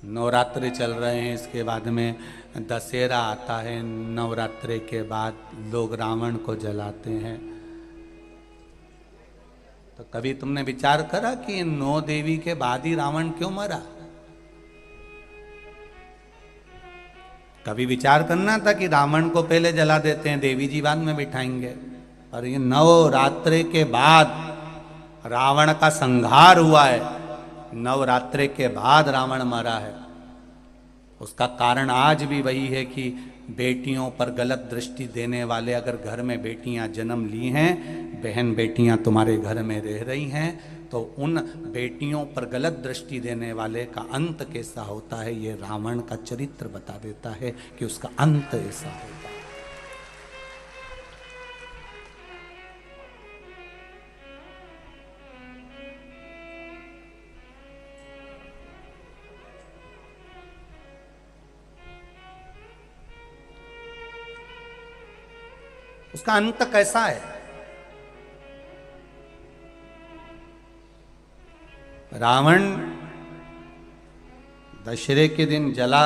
नवरात्रि चल रहे हैं, इसके बाद में दशहरा आता है। नवरात्रि के बाद लोग रावण को जलाते हैं। तो कभी तुमने विचार करा कि 9 देवी के बाद ही रावण क्यों मरा? कभी विचार करना था कि रावण को पहले जला देते हैं, देवी जी बाद में बिठाएंगे। और ये नवरात्रि के बाद रावण का संहार हुआ है, नवरात्रि के बाद रावण मरा है। उसका कारण आज भी वही है कि बेटियों पर गलत दृष्टि देने वाले, अगर घर में बेटियां जन्म ली हैं, बहन बेटियां तुम्हारे घर में रह रही हैं, तो उन बेटियों पर गलत दृष्टि देने वाले का अंत कैसा होता है, ये रावण का चरित्र बता देता है कि उसका अंत ऐसा होगा। उसका अंत कैसा है? रावण दशहरे के दिन जला,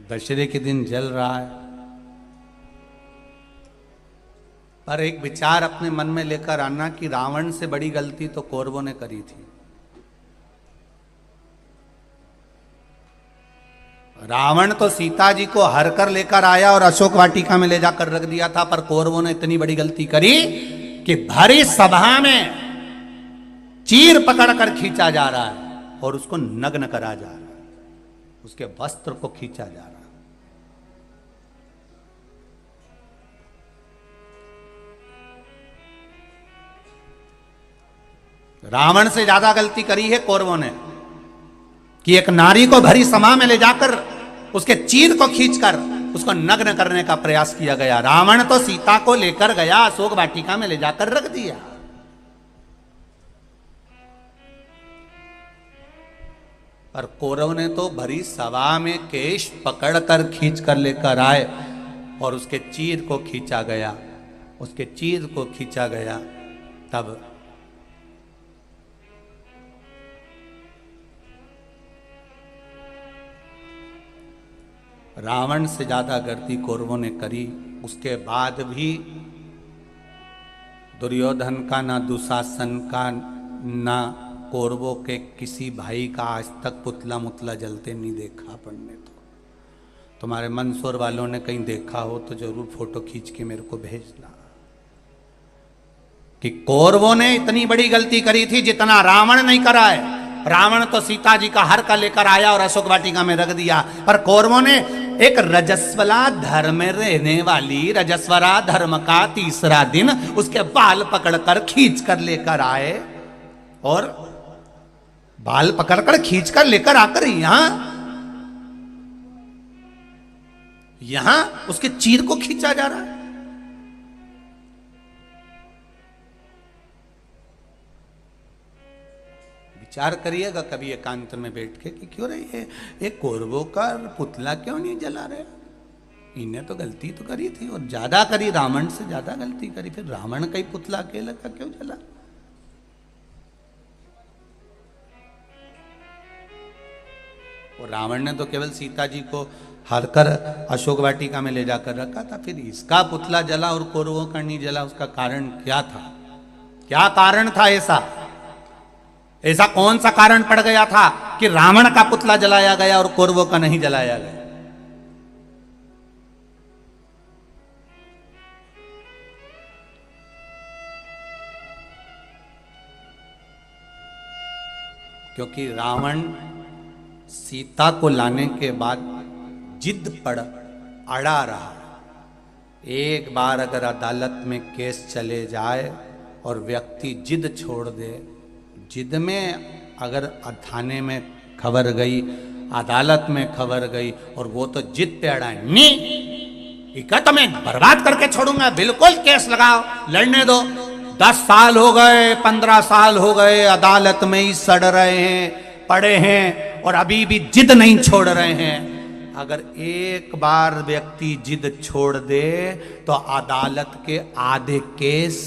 दशहरे के दिन जल रहा है। पर एक विचार अपने मन में लेकर आना कि रावण से बड़ी गलती तो कौरवों ने करी थी। रावण तो सीता जी को हर कर लेकर आया और अशोक वाटिका में ले जाकर रख दिया था, पर कौरवों ने इतनी बड़ी गलती करी कि भरी सभा में चीर पकड़कर खींचा जा रहा है और उसको नग्न करा जा रहा है, उसके वस्त्र को खींचा जा रहा है। रावण से ज्यादा गलती करी है कौरवों ने कि एक नारी को भरी सभा में ले जाकर उसके चीर को खींचकर उसको नग्न करने का प्रयास किया गया। रावण तो सीता को लेकर गया, अशोक वाटिका में ले जाकर रख दिया। पर कौरव ने तो भरी सभा में केश पकड़कर खींच कर लेकर आए और उसके चीर को खींचा गया, उसके चीर को खींचा गया। तब रावण से ज्यादा गलती कौरवों ने करी। उसके बाद भी दुर्योधन का, ना दुशासन का, ना कौरवों के किसी भाई का आज तक पुतला मुतला जलते नहीं देखा अपन ने। तो तुम्हारे मंदसौर वालों ने कहीं देखा हो तो जरूर फोटो खींच के मेरे को भेजना कि कौरवों ने इतनी बड़ी गलती करी थी जितना रावण नहीं करा है। रावण तो सीता जी का हर का लेकर आया और अशोक वाटिका में रख दिया, पर कौरवों ने एक रजस्वला धर्म में रहने वाली, रजस्वला धर्म का तीसरा दिन उसके बाल पकड़कर खींच कर लेकर आए और बाल पकड़कर खींच कर लेकर आकर यहां उसके चीर को खींचा जा रहा है। विचार करिएगा कभी एकांत में बैठ के कि क्यों रही है ये कौरवों का पुतला क्यों नहीं जला रहे? इन्हें तो गलती तो करी थी और ज्यादा करी, रावण से ज्यादा गलती करी, फिर रावण का ही पुतला अकेला का क्यों जला? और रावण ने तो केवल सीता जी को हरकर अशोक वाटिका में ले जाकर रखा था, फिर इसका पुतला जला और कौरवों का नहीं जला। उसका कारण क्या था? क्या कारण था ऐसा कौन सा कारण पड़ गया था कि रावण का पुतला जलाया गया और कौरवों का नहीं जलाया गया? क्योंकि रावण सीता को लाने के बाद जिद पर अड़ा रहा। एक बार अगर अदालत में केस चले जाए और व्यक्ति जिद छोड़ दे, जिद में अगर थाने में खबर गई, अदालत में खबर गई और वो तो जिद पे अड़ा है, नहीं इका तो मैं बर्बाद करके छोड़ूंगा, बिल्कुल केस लगाओ, लड़ने दो। 10 साल हो गए, 15 साल हो गए, अदालत में ही सड़ रहे हैं, पड़े हैं और अभी भी जिद नहीं छोड़ रहे हैं। अगर एक बार व्यक्ति जिद छोड़ दे तो अदालत के आधे केस